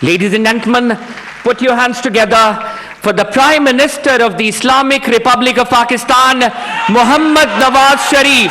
Ladies and gentlemen, put your hands together for the Prime Minister of the Islamic Republic of Pakistan, Muhammad Nawaz Sharif.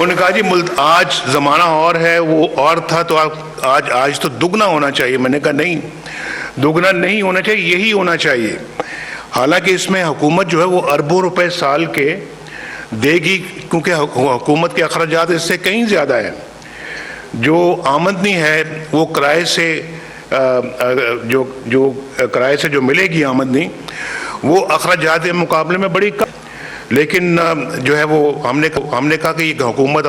انہوں نے کہا جی آج زمانہ اور ہے، وہ اور تھا تو آج تو دگنا ہونا چاہیے۔ میں نے کہا نہیں، دگنا نہیں ہونا چاہیے، یہی ہونا چاہیے۔ حالانکہ اس میں حکومت جو ہے وہ اربوں روپے سال کے دے گی، کیونکہ حکومت کے اخراجات اس سے کہیں زیادہ ہیں۔ جو آمدنی ہے وہ کرائے سے جو کرائے سے جو ملے گی آمدنی، وہ اخراجات کے مقابلے میں بڑی کم، لیکن جو ہے وہ ہم نے کہا کہ یہ حکومت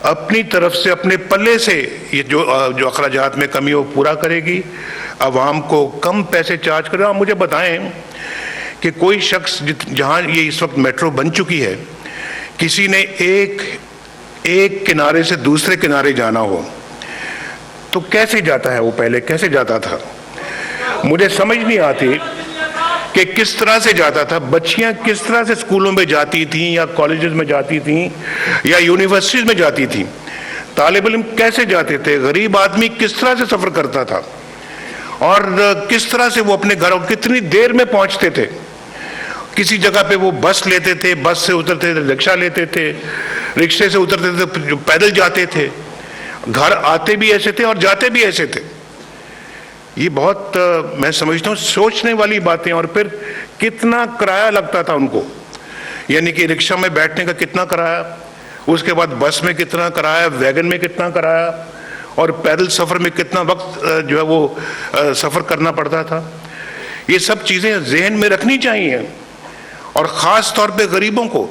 اپنی طرف سے اپنے پلے سے یہ جو اخراجات میں کمی وہ پورا کرے گی، عوام کو کم پیسے چارج کرے۔ آپ مجھے بتائیں کہ کوئی شخص جہاں یہ اس وقت میٹرو بن چکی ہے، کسی نے ایک کنارے سے دوسرے کنارے جانا ہو تو کیسے جاتا ہے؟ وہ پہلے کیسے جاتا تھا؟ مجھے سمجھ نہیں آتی کہ کس طرح سے جاتا تھا۔ بچیاں کس طرح سے اسکولوں میں جاتی تھیں یا کالجز میں جاتی تھیں یا یونیورسٹیز میں جاتی تھیں، طالب علم کیسے جاتے تھے، غریب آدمی کس طرح سے سفر کرتا تھا، اور کس طرح سے وہ اپنے گھروں کتنی دیر میں پہنچتے تھے۔ کسی جگہ پہ وہ بس لیتے تھے، بس سے اترتے تھے، رکشہ لیتے تھے، رکشے سے اترتے تھے، پیدل جاتے تھے، گھر آتے بھی ایسے تھے اور جاتے بھی ایسے تھے۔ یہ بہت میں سمجھتا ہوں سوچنے والی باتیں۔ اور پھر کتنا کرایہ لگتا تھا ان کو، یعنی کہ رکشہ میں بیٹھنے کا کتنا کرایہ، اس کے بعد بس میں کتنا کرایہ، ویگن میں کتنا کرایہ، اور پیدل سفر میں کتنا وقت جو ہے وہ سفر کرنا پڑتا تھا۔ یہ سب چیزیں ذہن میں رکھنی چاہیے، اور خاص طور پہ غریبوں کو،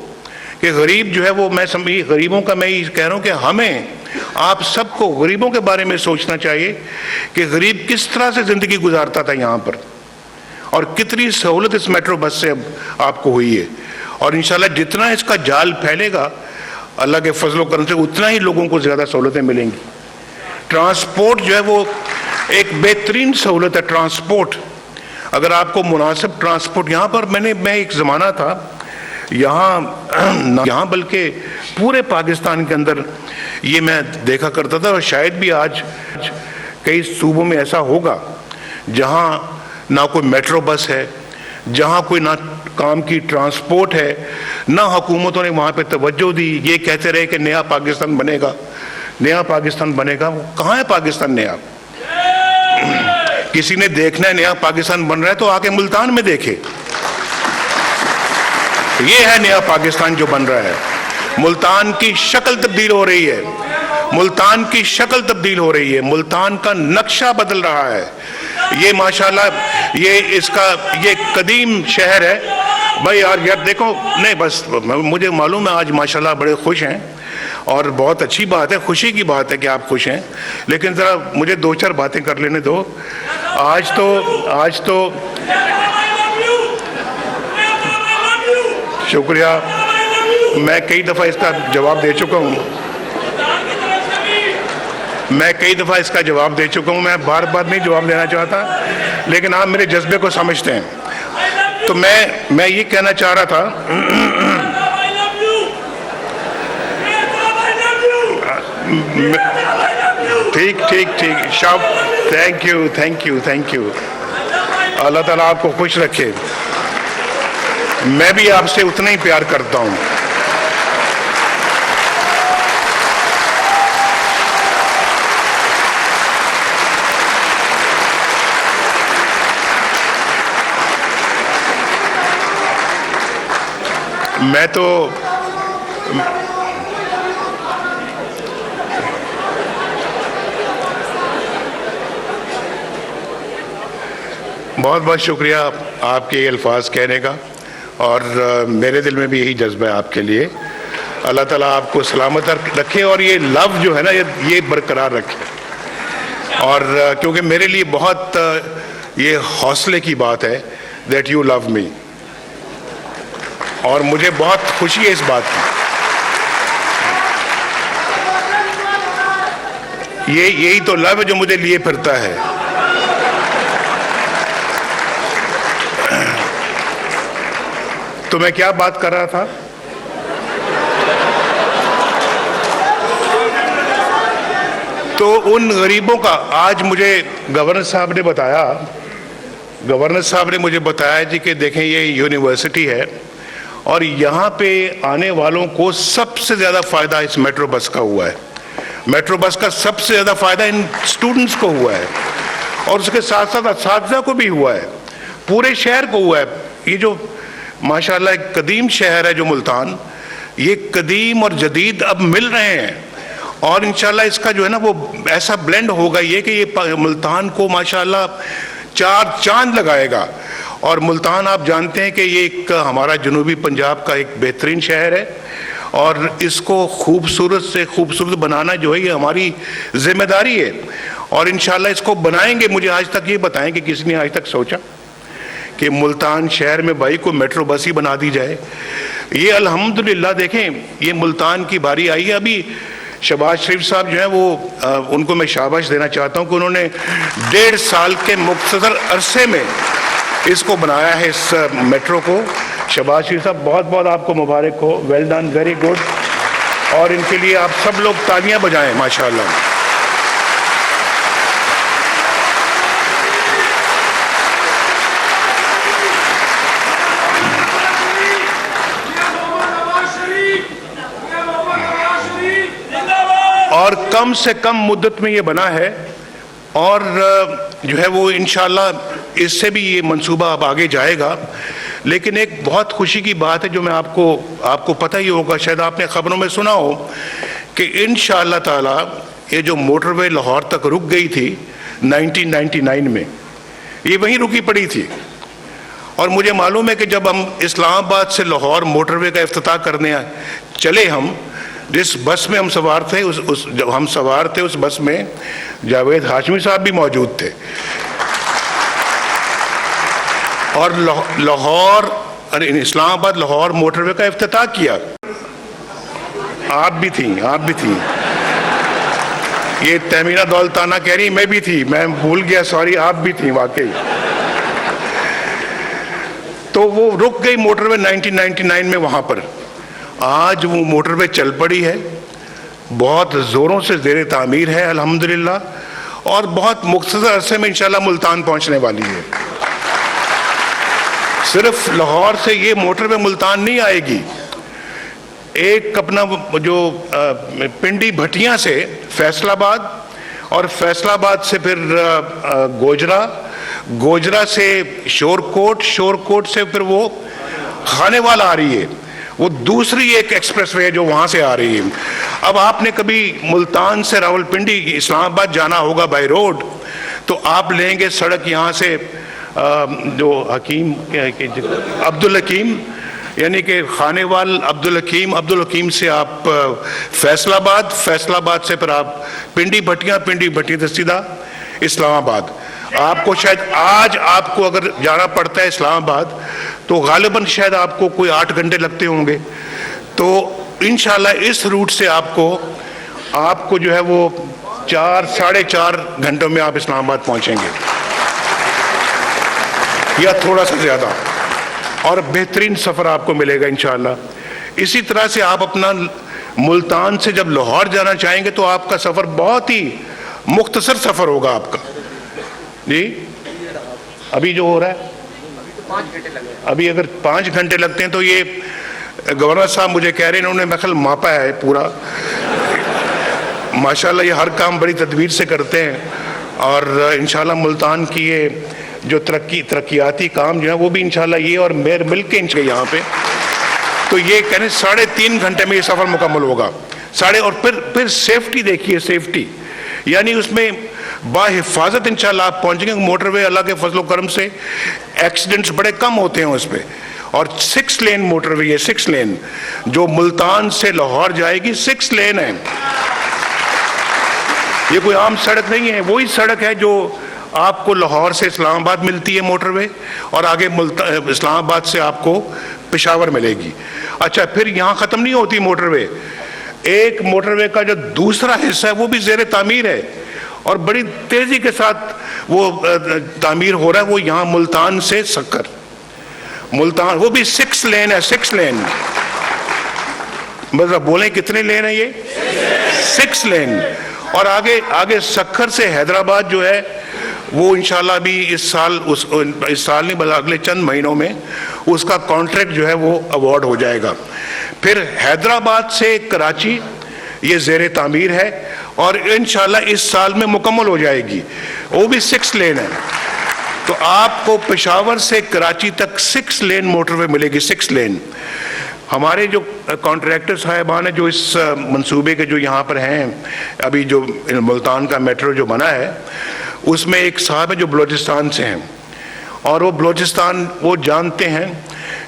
کہ غریب جو ہے وہ غریبوں کا میں یہ کہہ رہا ہوں کہ ہمیں آپ سب کو غریبوں کے بارے میں سوچنا چاہیے کہ غریب کس طرح سے زندگی گزارتا تھا یہاں پر، اور کتنی سہولت اس میٹرو بس سے آپ کو ہوئی ہے۔ اور انشاءاللہ جتنا اس کا جال پھیلے گا اللہ کے فضل و کرم سے، اتنا ہی لوگوں کو زیادہ سہولتیں ملیں گی۔ ٹرانسپورٹ جو ہے وہ ایک بہترین سہولت ہے۔ ٹرانسپورٹ، اگر آپ کو مناسب ٹرانسپورٹ یہاں پر میں ایک زمانہ تھا یہاں بلکہ پورے پاکستان کے اندر یہ میں دیکھا کرتا تھا، اور شاید بھی آج کئی صوبوں میں ایسا ہوگا جہاں نہ کوئی میٹرو بس ہے، جہاں کوئی نہ کام کی ٹرانسپورٹ ہے، نہ حکومتوں نے وہاں پہ توجہ دی۔ یہ کہتے رہے کہ نیا پاکستان بنے گا، نیا پاکستان بنے گا۔ کہاں ہے پاکستان نیا؟ کسی نے دیکھنا ہے نیا پاکستان بن رہا ہے تو آ کے ملتان میں دیکھے۔ یہ ہے نیا پاکستان جو بن رہا ہے۔ ملتان کی شکل تبدیل ہو رہی ہے، ملتان کی شکل تبدیل ہو رہی ہے، ملتان کا نقشہ بدل رہا ہے۔ یہ ماشاءاللہ یہ قدیم شہر ہے۔ بھائی یار دیکھو، نہیں بس مجھے معلوم ہے آج ماشاءاللہ بڑے خوش ہیں، اور بہت اچھی بات ہے، خوشی کی بات ہے کہ آپ خوش ہیں، لیکن ذرا مجھے دو چار باتیں کر لینے دو۔ آج تو شکریہ، میں کئی دفعہ اس کا جواب دے چکا ہوں، میں بار بار نہیں جواب دینا چاہتا، لیکن آپ میرے جذبے کو سمجھتے ہیں۔ تو میں یہ کہنا چاہ رہا تھا، ٹھیک شاپ، تھینک یو، اللہ تعالیٰ آپ کو خوش رکھے۔ میں بھی آپ سے اتنا ہی پیار کرتا ہوں۔ میں تو بہت شکریہ آپ کے یہ الفاظ کہنے کا، اور میرے دل میں بھی یہی جذبہ ہے آپ کے لیے۔ اللہ تعالیٰ آپ کو سلامت رکھے، اور یہ لو جو ہے نا یہ برقرار رکھے، اور کیونکہ میرے لیے بہت یہ حوصلے کی بات ہے that you love me، اور مجھے بہت خوشی ہے اس بات کی۔ یہی تو لو ہے جو مجھے لیے پھرتا ہے۔ تو میں کیا بات کر رہا تھا؟ تو ان غریبوں کا آج مجھے گورنر صاحب نے مجھے بتایا جی کہ دیکھیں یہ یونیورسٹی ہے، اور یہاں پہ آنے والوں کو سب سے زیادہ فائدہ اس میٹرو بس کا ہوا ہے. میٹرو بس کا سب سے زیادہ فائدہ ان اسٹوڈنٹس کو ہوا ہے اور اس کے ساتھ ساتھ اساتذہ کو بھی ہوا ہے, پورے شہر کو ہوا ہے. یہ جو ماشاءاللہ ایک قدیم شہر ہے جو ملتان, یہ قدیم اور جدید اب مل رہے ہیں اور انشاءاللہ اس کا جو ہے نا وہ ایسا بلینڈ ہوگا یہ کہ یہ ملتان کو ماشاءاللہ 4 چاند لگائے گا. اور ملتان آپ جانتے ہیں کہ یہ ایک ہمارا جنوبی پنجاب کا ایک بہترین شہر ہے اور اس کو خوبصورت سے خوبصورت بنانا جو ہے یہ ہماری ذمہ داری ہے اور انشاءاللہ اس کو بنائیں گے. مجھے آج تک یہ بتائیں کہ کسی نے آج تک سوچا کہ ملتان شہر میں بھائی کو میٹرو بس ہی بنا دی جائے؟ یہ الحمدللہ دیکھیں یہ ملتان کی باری آئی ہے. ابھی شہباز شریف صاحب جو ہیں وہ ان کو میں شاباش دینا چاہتا ہوں کہ انہوں نے 1.5 سال کے مختصر عرصے میں اس کو بنایا ہے, اس میٹرو کو. شہباز شریف صاحب بہت بہت آپ کو مبارک ہو, ویل ڈن, ویری گڈ, اور ان کے لیے آپ سب لوگ تالیاں بجائیں ماشاءاللہ. اور کم سے کم مدت میں یہ بنا ہے اور جو ہے وہ انشاءاللہ اس سے بھی یہ منصوبہ اب آگے جائے گا. لیکن ایک بہت خوشی کی بات ہے جو میں آپ کو پتہ ہی ہوگا, شاید آپ نے خبروں میں سنا ہو کہ انشاءاللہ تعالی یہ جو موٹر وے لاہور تک رک گئی تھی 1999 میں, یہ وہیں رکی پڑی تھی. اور مجھے معلوم ہے کہ جب ہم اسلام آباد سے لاہور موٹر وے کا افتتاح کرنے چلے, ہم جس بس میں ہم سوار تھے جب ہم سوار تھے اس بس میں جاوید ہاشمی صاحب بھی موجود تھے اور لاہور اسلام آباد لاہور موٹر وے کا افتتاح کیا. آپ بھی تھیں یہ تہمینہ دولتانہ کہہ رہی میں بھی تھی, میں بھول گیا, سوری, آپ بھی تھیں واقعی. تو وہ رک گئی موٹر وے 1999 میں وہاں پر. آج وہ موٹر وے چل پڑی ہے, بہت زوروں سے زیر تعمیر ہے الحمدللہ, اور بہت مختصر عرصے میں انشاءاللہ ملتان پہنچنے والی ہے. صرف لاہور سے یہ موٹر وے ملتان نہیں آئے گی, ایک اپنا جو پنڈی بھٹیاں سے فیصل آباد اور فیصل آباد سے پھر گوجرا سے شور کوٹ سے پھر وہ خانے والا آ رہی ہے, وہ دوسری ایک ایکسپریس وے جو وہاں سے آ رہی ہے. اب آپ نے کبھی ملتان سے راولپنڈی اسلام آباد جانا ہوگا بائی روڈ تو آپ لیں گے سڑک یہاں سے جو عبدالحکیم یعنی کہ خانے وال عبدالحکیم سے آپ فیصل آباد سے پھر آپ پنڈی بھٹیاں سیدھا اسلام آباد. آپ کو شاید آج آپ کو اگر جانا پڑتا ہے اسلام آباد تو غالباً شاید آپ کو کوئی 8 گھنٹے لگتے ہوں گے. تو انشاءاللہ اس روٹ سے آپ کو جو ہے وہ 4-4.5 گھنٹوں میں آپ اسلام آباد پہنچیں گے یا تھوڑا سا زیادہ, اور بہترین سفر آپ کو ملے گا انشاءاللہ. اسی طرح سے آپ اپنا ملتان سے جب لاہور جانا چاہیں گے تو آپ کا سفر بہت ہی مختصر سفر ہوگا آپ کا. جی ابھی جو ہو رہا ہے ابھی اگر 5 گھنٹے لگتے ہیں تو یہ گورنر صاحب مجھے کہہ رہے ہیں, انہوں نے میرا خیال ماپا ہے پورا ماشاءاللہ. یہ ہر کام بڑی تدبیر سے کرتے ہیں اور انشاءاللہ ملتان کی یہ جو ترقیاتی کام جو ہے وہ بھی انشاءاللہ یہ اور میر مل کے یہاں پہ, تو یہ کہنے 3.5 گھنٹے میں یہ سفر مکمل ہوگا. اور پھر سیفٹی دیکھیے, سیفٹی یعنی اس میں باحفاظت انشاءاللہ آپ پہنچیں گے. موٹر وے اللہ کے فضل و کرم سے ایکسیڈنٹس بڑے کم ہوتے ہیں اس پہ, اور 6 لین موٹر وے, یہ 6 لین جو ملتان سے لاہور جائے گی 6 لین ہے. یہ کوئی عام سڑک نہیں ہے, وہی سڑک ہے جو آپ کو لاہور سے اسلام آباد ملتی ہے موٹر وے, اور آگے اسلام آباد سے آپ کو پشاور ملے گی. اچھا پھر یہاں ختم نہیں ہوتی موٹر وے, ایک موٹر وے کا جو دوسرا حصہ ہے وہ بھی زیر تعمیر ہے اور بڑی تیزی کے ساتھ وہ تعمیر ہو رہا ہے. وہ یہاں ملتان سے سکر, ملتان, وہ بھی 6 لین ہے, 6 لین. مطلب بولیں کتنے لین ہیں یہ؟ 6 لین. اور آگے سکر سے حیدرآباد جو ہے وہ انشاءاللہ بھی اس سال نہیں بلکہ اگلے چند مہینوں میں اس کا کانٹریکٹ جو ہے وہ ایوارڈ ہو جائے گا. پھر حیدرآباد سے کراچی یہ زیر تعمیر ہے اور انشاءاللہ اس سال میں مکمل ہو جائے گی, وہ بھی 6 لین ہے. تو آپ کو پشاور سے کراچی تک 6 لین موٹر وے ملے گی, 6 لین. ہمارے جو کانٹریکٹر صاحبان ہیں جو اس منصوبے کے جو یہاں پر ہیں, ابھی جو ملتان کا میٹرو جو بنا ہے اس میں ایک صاحب ہے جو بلوچستان سے ہیں, اور وہ بلوچستان وہ جانتے ہیں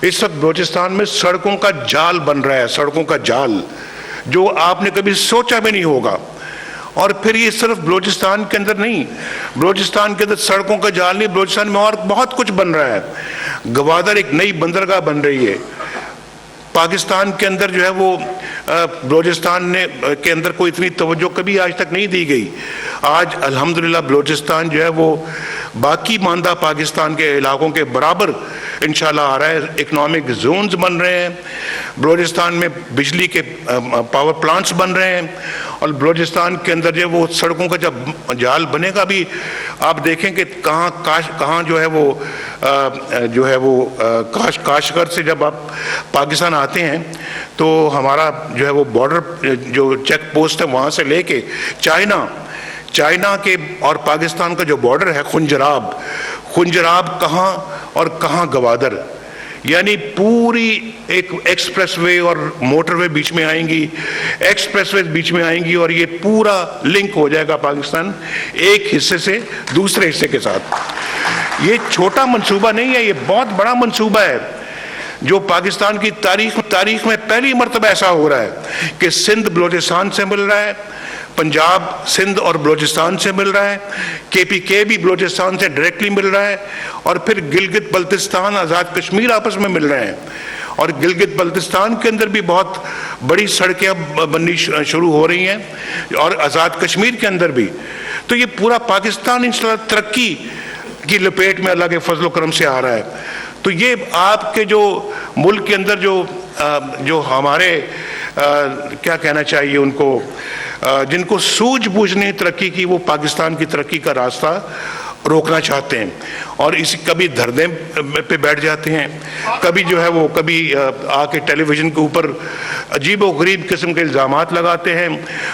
اس وقت بلوچستان میں سڑکوں کا جال بن رہا ہے, سڑکوں کا جال جو آپ نے کبھی سوچا بھی نہیں ہوگا. اور پھر یہ صرف بلوچستان کے اندر نہیں, بلوچستان کے اندر سڑکوں کا جال نہیں, بلوچستان میں اور بہت کچھ بن رہا ہے. گوادر ایک نئی بندرگاہ بن رہی ہے. پاکستان کے اندر جو ہے وہ بلوچستان کے اندر کوئی اتنی توجہ کبھی آج تک نہیں دی گئی. آج الحمدللہ بلوچستان جو ہے وہ باقی ماندہ پاکستان کے علاقوں کے برابر انشاءاللہ آ رہا ہے. اکنامک زونز بن رہے ہیں بلوچستان میں, بجلی کے پاور پلانٹس بن رہے ہیں, اور بلوچستان کے اندر جو وہ سڑکوں کا جب جال بنے گا بھی آپ دیکھیں کہ کہاں جو ہے وہ کاشغر سے جب آپ پاکستان آتے ہیں تو ہمارا جو ہے وہ بارڈر جو چیک پوسٹ ہے وہاں سے لے کے چائنا کے اور پاکستان کا جو بارڈر ہے خنجراب کہاں اور کہاں گوادر, یعنی پوری ایک ایکسپریس وے اور موٹر وے بیچ میں آئیں گی, ایکسپریس وے بیچ میں آئیں گی, اور یہ پورا لنک ہو جائے گا پاکستان ایک حصے سے دوسرے حصے کے ساتھ. یہ چھوٹا منصوبہ نہیں ہے, یہ بہت بڑا منصوبہ ہے جو پاکستان کی تاریخ میں پہلی مرتبہ ایسا ہو رہا ہے کہ سندھ بلوچستان سے مل رہا ہے, پنجاب سندھ اور بلوچستان سے مل رہا ہے, KPK بھی بلوچستان سے ڈائریکٹلی مل رہا ہے, اور پھر گلگت بلتستان آزاد کشمیر آپس میں مل رہے ہیں. اور گلگت بلتستان کے اندر بھی بہت بڑی سڑکیں بننی شروع ہو رہی ہیں, اور آزاد کشمیر کے اندر بھی. تو یہ پورا پاکستان انشاءاللہ ترقی کی لپیٹ میں اللہ کے فضل و کرم سے آ رہا ہے. تو یہ آپ کے جو ملک کے اندر جو ہمارے کیا کہنا چاہیے ان کو, جن کو سوجھ بوجھ نہیں ترقی کی, وہ پاکستان کی ترقی کا راستہ روکنا چاہتے ہیں, اور اسی کبھی دھرنے پہ بیٹھ جاتے ہیں, کبھی جو ہے وہ کبھی آ کے ٹیلی ویژن کے اوپر عجیب و غریب قسم کے الزامات لگاتے ہیں.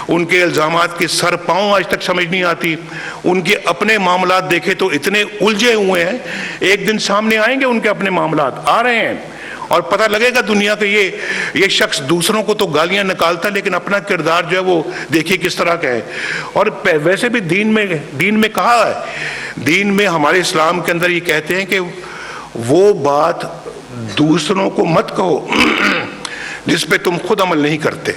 ان کے الزامات کے سر پاؤں آج تک سمجھ نہیں آتی. ان کے اپنے معاملات دیکھے تو اتنے الجھے ہوئے ہیں, ایک دن سامنے آئیں گے ان کے اپنے معاملات آ رہے ہیں, اور پتہ لگے گا دنیا کہ یہ شخص دوسروں کو تو گالیاں نکالتا ہے لیکن اپنا کردار جو ہے وہ دیکھیے کس طرح کا ہے. اور ویسے بھی دین میں کہا ہے, دین میں ہمارے اسلام کے اندر یہ کہتے ہیں کہ وہ بات دوسروں کو مت کہو جس پہ تم خود عمل نہیں کرتے.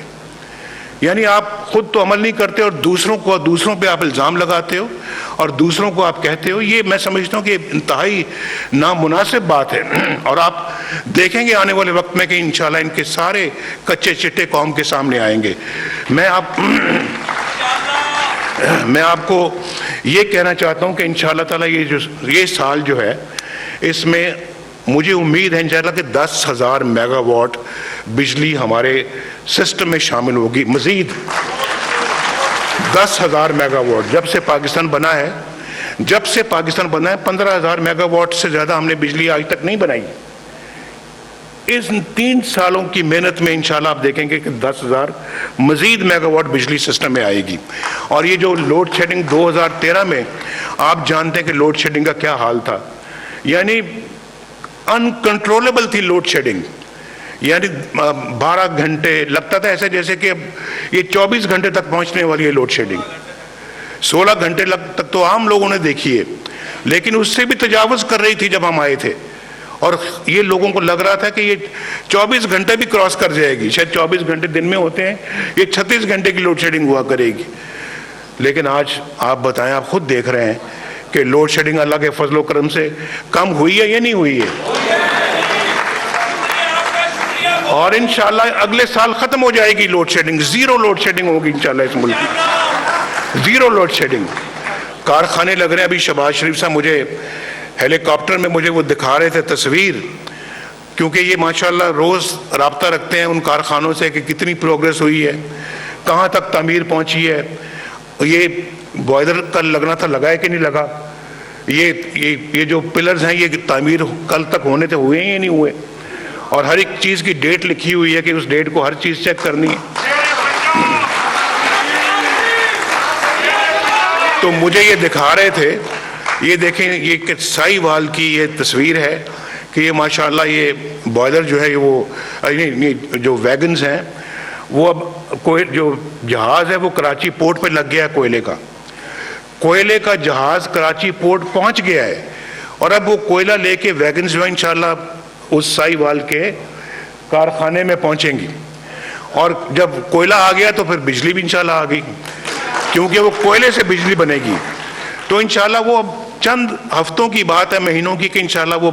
یعنی آپ خود تو عمل نہیں کرتے اور دوسروں پہ آپ الزام لگاتے ہو اور دوسروں کو آپ کہتے ہو. یہ میں سمجھتا ہوں کہ انتہائی نامناسب بات ہے, اور آپ دیکھیں گے آنے والے وقت میں کہ انشاءاللہ ان کے سارے کچے چٹے قوم کے سامنے آئیں گے. میں آپ کو یہ کہنا چاہتا ہوں کہ انشاءاللہ تعالیٰ یہ سال جو ہے اس میں مجھے امید ہے انشاءاللہ کہ 10,000 میگا واٹ بجلی ہمارے سسٹم میں شامل ہوگی. مزید 10,000 میگا واٹ جب سے پاکستان بنا ہے 15,000 میگا واٹ سے زیادہ ہم نے بجلی آج تک نہیں بنائی. اس 3 سالوں کی محنت میں انشاءاللہ آپ دیکھیں گے کہ 10,000 مزید میگا واٹ بجلی سسٹم میں آئے گی. اور یہ جو لوڈ شیڈنگ 2013 میں آپ جانتے ہیں کہ لوڈ شیڈنگ کا کیا حال تھا, یعنی انکنٹرولبل تھی لوڈ شیڈنگ. یعنی 12 گھنٹے لگتا تھا ایسے جیسے کہ یہ 24 گھنٹے تک پہنچنے والی ہے لوڈ شیڈنگ. 16 گھنٹے تک تو عام لوگوں نے دیکھی ہے, لیکن اس سے بھی تجاوز کر رہی تھی جب ہم آئے تھے, اور یہ لوگوں کو لگ رہا تھا کہ یہ 24 گھنٹے بھی کراس کر جائے گی. شاید 24 گھنٹے دن میں ہوتے ہیں, یہ 36 گھنٹے کی لوڈ شیڈنگ ہوا کرے گی. لیکن آج آپ بتائیں, آپ خود دیکھ رہے ہیں کہ لوڈ شیڈنگ اللہ کے فضل و کرم سے کم ہوئی ہے یا نہیں ہوئی ہے, اور انشاءاللہ اگلے سال ختم ہو جائے گی لوڈ شیڈنگ. 0 لوڈ شیڈنگ ہوگی انشاءاللہ اس ملک میں, 0 لوڈ شیڈنگ. کارخانے لگ رہے ہیں. ابھی شہباز شریف صاحب مجھے ہیلی کاپٹر میں وہ دکھا رہے تھے تصویر, کیونکہ یہ ماشاءاللہ روز رابطہ رکھتے ہیں ان کارخانوں سے کہ کتنی پروگریس ہوئی ہے, کہاں تک تعمیر پہنچی ہے. یہ بوائلر کا لگنا تھا, لگا ہے کہ نہیں لگا, یہ جو پلرز ہیں یہ تعمیر کل تک ہونے تھے، ہوئے ہیں یا نہیں ہوئے؟ اور ہر ایک چیز کی ڈیٹ لکھی ہوئی ہے کہ اس ڈیٹ کو ہر چیز چیک کرنی ہے۔ تو مجھے یہ دکھا رہے تھے، یہ دیکھیں، یہ سائی وال کی یہ تصویر ہے کہ یہ ماشاءاللہ یہ بوائلر جو ہے وہ جو ویگنز ہیں وہ اب جو جہاز ہے وہ کراچی پورٹ پہ لگ گیا ہے، کوئلے کا جہاز کراچی پورٹ پہنچ گیا ہے، اور اب وہ کوئلہ لے کے ویگنز جو ہیں انشاءاللہ اس سائی وال کے کارخانے میں پہنچیں گی، اور جب کوئلہ آ گیا تو پھر بجلی بھی انشاءاللہ آ گئی، کیونکہ وہ کوئلے سے بجلی بنے گی۔ تو انشاءاللہ وہ اب چند ہفتوں کی بات ہے، مہینوں کی، کہ انشاءاللہ وہ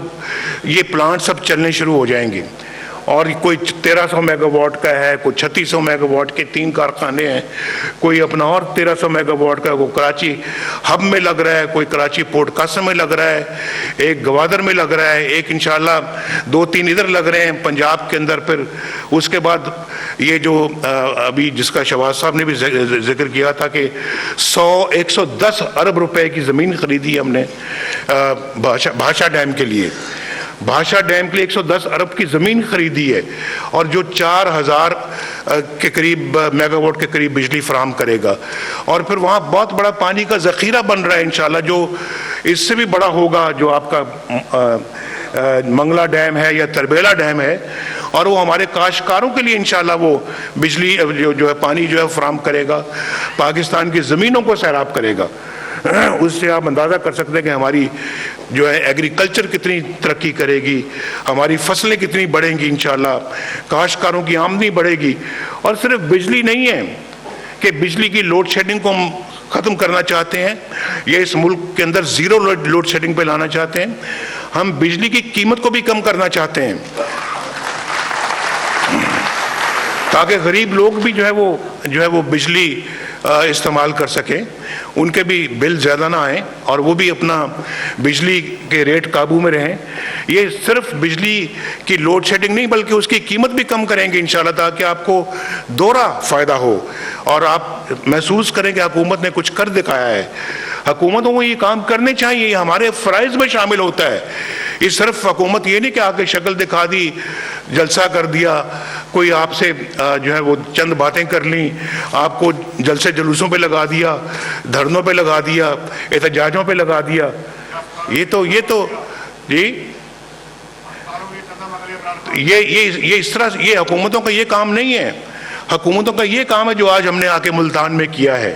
یہ پلانٹ سب چلنے شروع ہو جائیں گے، اور کوئی 1300 میگا واٹ کا ہے، کوئی 3600 میگا واٹ کے 3 کارخانے ہیں، کوئی اپنا اور 1300 میگا واٹ کا وہ کراچی ہب میں لگ رہا ہے، کوئی کراچی پورٹ قاسم میں لگ رہا ہے، ایک گوادر میں لگ رہا ہے، ایک انشاءاللہ 2-3 ادھر لگ رہے ہیں پنجاب کے اندر۔ پھر اس کے بعد یہ جو ابھی جس کا شہباز صاحب نے بھی ذکر کیا تھا کہ 110 ارب روپے کی زمین خریدی ہم نے بھاشا ڈیم کے لیے، بھاشا ڈیم کے لیے 110 ارب کی زمین خریدی ہے، اور جو 4000 کے قریب میگا واٹ کے قریب بجلی فراہم کرے گا، اور پھر وہاں بہت بڑا پانی کا ذخیرہ بن رہا ہے انشاءاللہ، جو اس سے بھی بڑا ہوگا، جو آپ کا منگلہ ڈیم ہے یا تربیلا ڈیم ہے، اور وہ ہمارے کاشتکاروں کے لیے انشاءاللہ وہ بجلی جو ہے پانی جو ہے فراہم کرے گا، پاکستان کی زمینوں کو سیراب کرے گا۔ اس سے آپ اندازہ کر سکتے ہیں کہ ہماری جو ہے ایگریکلچر کتنی ترقی کرے گی، ہماری فصلیں کتنی بڑھیں گی انشاءاللہ، کاشتکاروں کی آمدنی بڑھے گی۔ اور صرف بجلی نہیں ہے کہ بجلی کی لوڈ شیڈنگ کو ہم ختم کرنا چاہتے ہیں، یہ اس ملک کے اندر زیرو لوڈ شیڈنگ پہ لانا چاہتے ہیں، ہم بجلی کی قیمت کو بھی کم کرنا چاہتے ہیں، تاکہ غریب لوگ بھی جو ہے وہ بجلی استعمال کر سکیں، ان کے بھی بل زیادہ نہ آئیں، اور وہ بھی اپنا بجلی کے ریٹ قابو میں رہیں۔ یہ صرف بجلی کی لوڈ شیڈنگ نہیں بلکہ اس کی قیمت بھی کم کریں گے انشاءاللہ، تاکہ آپ کو دوہرا فائدہ ہو اور آپ محسوس کریں کہ حکومت نے کچھ کر دکھایا ہے۔ حکومتوں کو یہ کام کرنے چاہیے، یہ ہمارے فرائض میں شامل ہوتا ہے۔ یہ صرف حکومت یہ نہیں کہ آ کے شکل دکھا دی، جلسہ کر دیا، کوئی آپ سے جو ہے وہ چند باتیں کر لیں، آپ کو جلسے جلوسوں پہ لگا دیا، دھرنوں پہ لگا دیا، احتجاجوں پہ لگا دیا۔ یہ تو جی یہ اس طرح یہ حکومتوں کا یہ کام نہیں ہے، حکومتوں کا یہ کام ہے جو آج ہم نے آ کے ملتان میں کیا ہے۔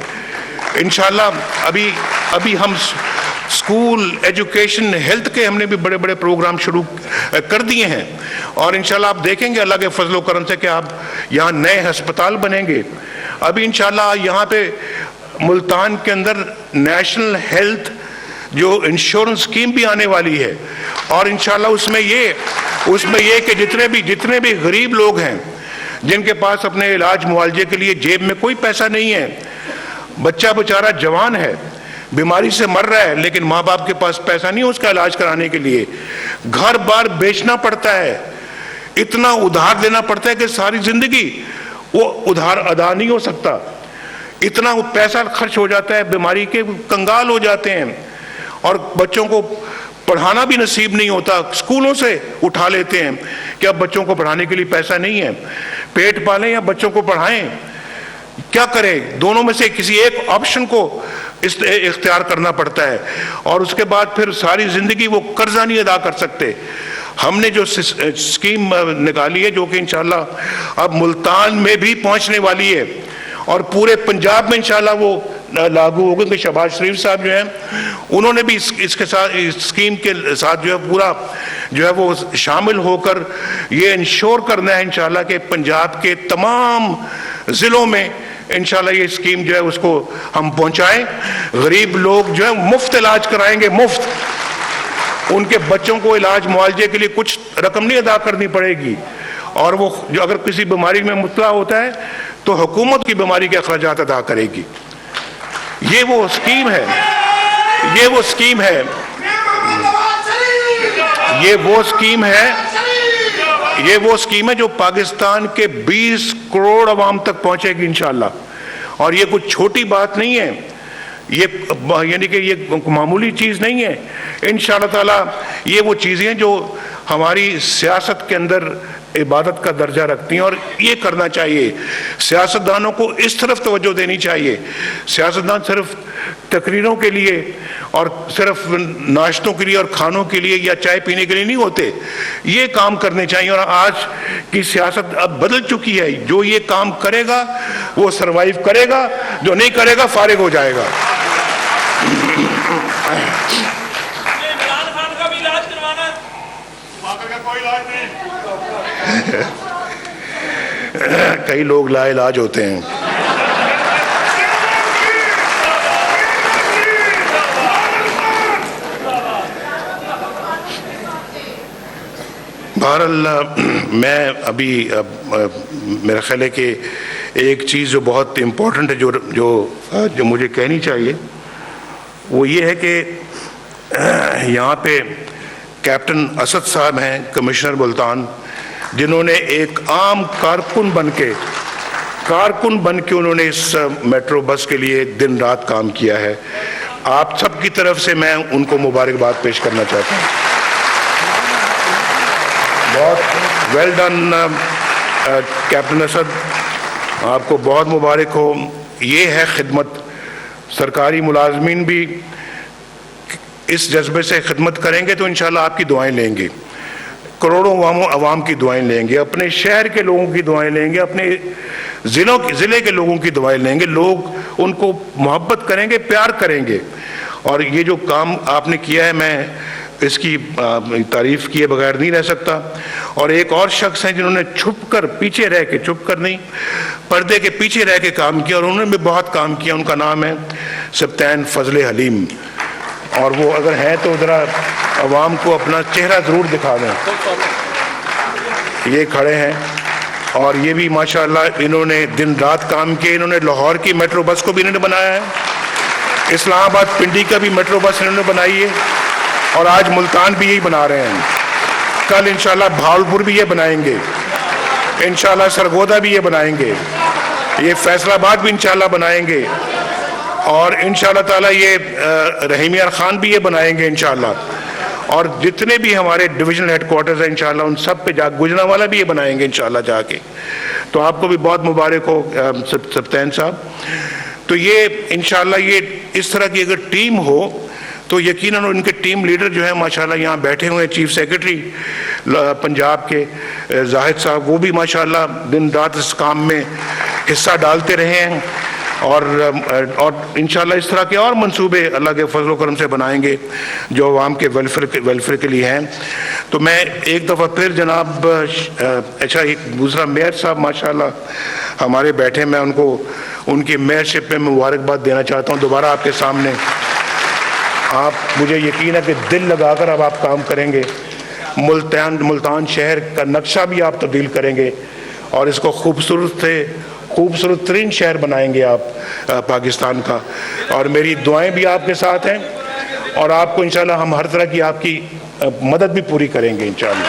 انشاءاللہ ابھی ہم اسکول، ایجوکیشن، ہیلتھ کے ہم نے بھی بڑے بڑے پروگرام شروع کر دیے ہیں، اور انشاءاللہ آپ دیکھیں گے اللہ کے فضل و کرم سے کہ آپ یہاں نئے ہسپتال بنیں گے۔ ابھی انشاءاللہ یہاں پہ ملتان کے اندر نیشنل ہیلتھ جو انشورنس اسکیم بھی آنے والی ہے، اور انشاءاللہ اس میں یہ کہ جتنے بھی غریب لوگ ہیں جن کے پاس اپنے علاج معالجے کے لیے جیب میں کوئی پیسہ نہیں ہے، بچہ بیچارہ جوان ہے، بیماری سے مر رہا ہے، لیکن ماں باپ کے پاس پیسہ نہیں ہے اس کا علاج کرانے کے لیے، گھر بار بیچنا پڑتا ہے، اتنا ادھار دینا پڑتا ہے کہ ساری زندگی وہ ادھار ادا نہیں ہو سکتا، اتنا پیسہ خرچ ہو جاتا ہے، بیماری کے کنگال ہو جاتے ہیں، اور بچوں کو پڑھانا بھی نصیب نہیں ہوتا، اسکولوں سے اٹھا لیتے ہیں کہ اب بچوں کو پڑھانے کے لیے پیسہ نہیں ہے، پیٹ پالیں یا بچوں کو پڑھائیں، کیا کریں؟ دونوں میں سے کسی ایک آپشن کو اختیار کرنا پڑتا ہے، اور اس کے بعد پھر ساری زندگی وہ قرضہ نہیں ادا کر سکتے۔ ہم نے جو اسکیم نکالی ہے جو کہ انشاءاللہ اب ملتان میں بھی پہنچنے والی ہے، اور پورے پنجاب میں انشاءاللہ وہ لاگو ہوگا، کہ شہباز شریف صاحب جو ہیں انہوں نے بھی اس کے ساتھ اس اسکیم کے ساتھ جو ہے پورا جو ہے وہ شامل ہو کر یہ انشور کرنا ہے انشاءاللہ کہ پنجاب کے تمام ضلعوں میں انشاءاللہ یہ اسکیم جو ہے اس کو ہم پہنچائیں، غریب لوگ جو ہے مفت علاج کرائیں گے، مفت، ان کے بچوں کو علاج معالجے کے لیے کچھ رقم نہیں ادا کرنی پڑے گی، اور وہ جو اگر کسی بیماری میں مبتلا ہوتا ہے تو حکومت کی بیماری کے اخراجات ادا کرے گی۔ یہ وہ اسکیم ہے، یہ وہ اسکیم ہے، یہ وہ اسکیم ہے، یہ وہ اسکیم ہے جو پاکستان کے 20 کروڑ عوام تک پہنچے گی انشاءاللہ، اور یہ کچھ چھوٹی بات نہیں ہے۔ یہ یعنی کہ یہ معمولی چیز نہیں ہے. انشاءاللہ تعالی یہ وہ چیزیں ہیں جو ہماری سیاست کے اندر عبادت کا درجہ رکھتی ہیں اور یہ کرنا چاہیے. سیاستدانوں کو اس طرف توجہ دینی چاہیے. سیاستدان صرف تقریروں کے لیے اور صرف ناشتوں کے لیے اور کھانوں کے لیے یا چائے پینے کے لیے نہیں ہوتے. یہ کام کرنے چاہیے اور آج کی سیاست اب بدل چکی ہے. جو یہ کام کرے گا وہ سروائیو کرے گا, جو نہیں کرے گا فارغ ہو جائے گا. کئی لوگ لا علاج ہوتے ہیں. بہرحال میں ابھی میرا خیال ہے کہ ایک چیز جو بہت امپورٹنٹ ہے جو مجھے کہنی چاہیے وہ یہ ہے کہ یہاں پہ کیپٹن اسد صاحب ہیں کمشنر ملتان, جنہوں نے ایک عام کارکن بن کے انہوں نے اس میٹرو بس کے لیے دن رات کام کیا ہے. آپ سب کی طرف سے میں ان کو مبارکباد پیش کرنا چاہتا ہوں. بہت ویل ڈن کیپٹن اسد, آپ کو بہت مبارک ہو. یہ ہے خدمت. سرکاری ملازمین بھی اس جذبے سے خدمت کریں گے تو انشاءاللہ آپ کی دعائیں لیں گے, کروڑوں عوام کی دعائیں لیں گے, اپنے شہر کے لوگوں کی دعائیں لیں گے, اپنے ضلع کے لوگوں کی دعائیں لیں گے. لوگ ان کو محبت کریں گے, پیار کریں گے. اور یہ جو کام آپ نے کیا ہے میں اس کی تعریف کیے بغیر نہیں رہ سکتا. اور ایک اور شخص ہیں جنہوں نے چھپ کر نہیں, پردے کے پیچھے رہ کے کام کیا اور انہوں نے بھی بہت کام کیا. ان کا نام ہے سبطین فضل حلیم, اور وہ اگر ہیں تو ذرا عوام کو اپنا چہرہ ضرور دکھا دیں. یہ کھڑے ہیں اور یہ بھی ماشاءاللہ انہوں نے دن رات کام کیا. انہوں نے لاہور کی میٹرو بس کو بھی انہوں نے بنایا ہے, اسلام آباد پنڈی کا بھی میٹرو بس انہوں نے بنائی ہے, اور آج ملتان بھی یہی بنا رہے ہیں. کل انشاءاللہ بھاولپور بھی یہ بنائیں گے, انشاءاللہ سرگودا بھی یہ بنائیں گے, یہ فیصل آباد بھی انشاءاللہ بنائیں گے, اور انشاءاللہ تعالی یہ رحیم یار خان بھی یہ بنائیں گے انشاءاللہ. اور جتنے بھی ہمارے ڈویژنل ہیڈ کوارٹرز ہیں انشاءاللہ ان سب پہ گجرانوالہ بھی یہ بنائیں گے انشاءاللہ جا کے. تو آپ کو بھی بہت مبارک ہو سبطین صاحب. تو یہ انشاءاللہ یہ اس طرح کی اگر ٹیم ہو تو یقیناً ان کے ٹیم لیڈر جو ہیں ماشاءاللہ یہاں بیٹھے ہوئے ہیں, چیف سیکرٹری پنجاب کے زاہد صاحب, وہ بھی ماشاءاللہ دن رات اس کام میں حصہ ڈالتے رہے ہیں. اور انشاءاللہ اس طرح کے اور منصوبے اللہ کے فضل و کرم سے بنائیں گے جو عوام کے ویلفیئر کے لیے ہیں. تو میں ایک دفعہ پھر جناب ایک دوسرا میئر صاحب ماشاءاللہ ہمارے بیٹھے, میں ان کو ان کی میئرشپ میں مبارکباد دینا چاہتا ہوں دوبارہ آپ کے سامنے. آپ مجھے یقین ہے کہ دل لگا کر اب آپ کام کریں گے. ملتان شہر کا نقشہ بھی آپ تبدیل کریں گے اور اس کو خوبصورت ترین شہر بنائیں گے آپ پاکستان کا. اور میری دعائیں بھی آپ کے ساتھ ہیں اور آپ کو انشاءاللہ ہم ہر طرح کی آپ کی مدد بھی پوری کریں گے انشاءاللہ.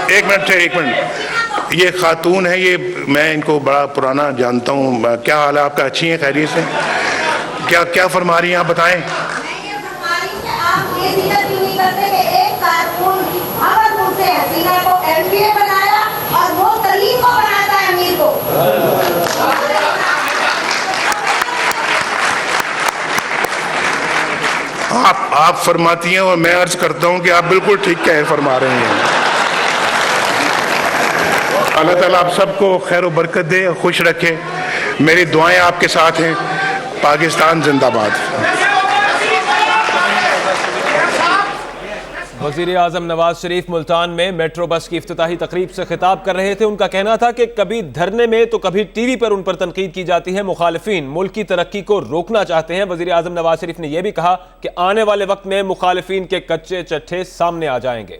ایک منٹ, یہ خاتون ہے, یہ میں ان کو بڑا پرانا جانتا ہوں. کیا حال ہے آپ کا؟ اچھی ہیں, خیریت سے؟ کیا فرما رہی ہیں آپ بتائیں. آپ فرماتی ہیں اور میں عرض کرتا ہوں کہ آپ بالکل ٹھیک کہہ فرما رہے ہیں. اللہ تعالیٰ آپ سب کو خیر و برکت دے, خوش رکھے. میری دعائیں آپ کے ساتھ ہیں. پاکستان زندہ باد. وزیر اعظم نواز شریف ملتان میں میٹرو بس کی افتتاحی تقریب سے خطاب کر رہے تھے. ان کا کہنا تھا کہ کبھی دھرنے میں تو کبھی ٹی وی پر ان پر تنقید کی جاتی ہے. مخالفین ملک کی ترقی کو روکنا چاہتے ہیں. وزیر اعظم نواز شریف نے یہ بھی کہا کہ آنے والے وقت میں مخالفین کے کچے چٹھے سامنے آ جائیں گے.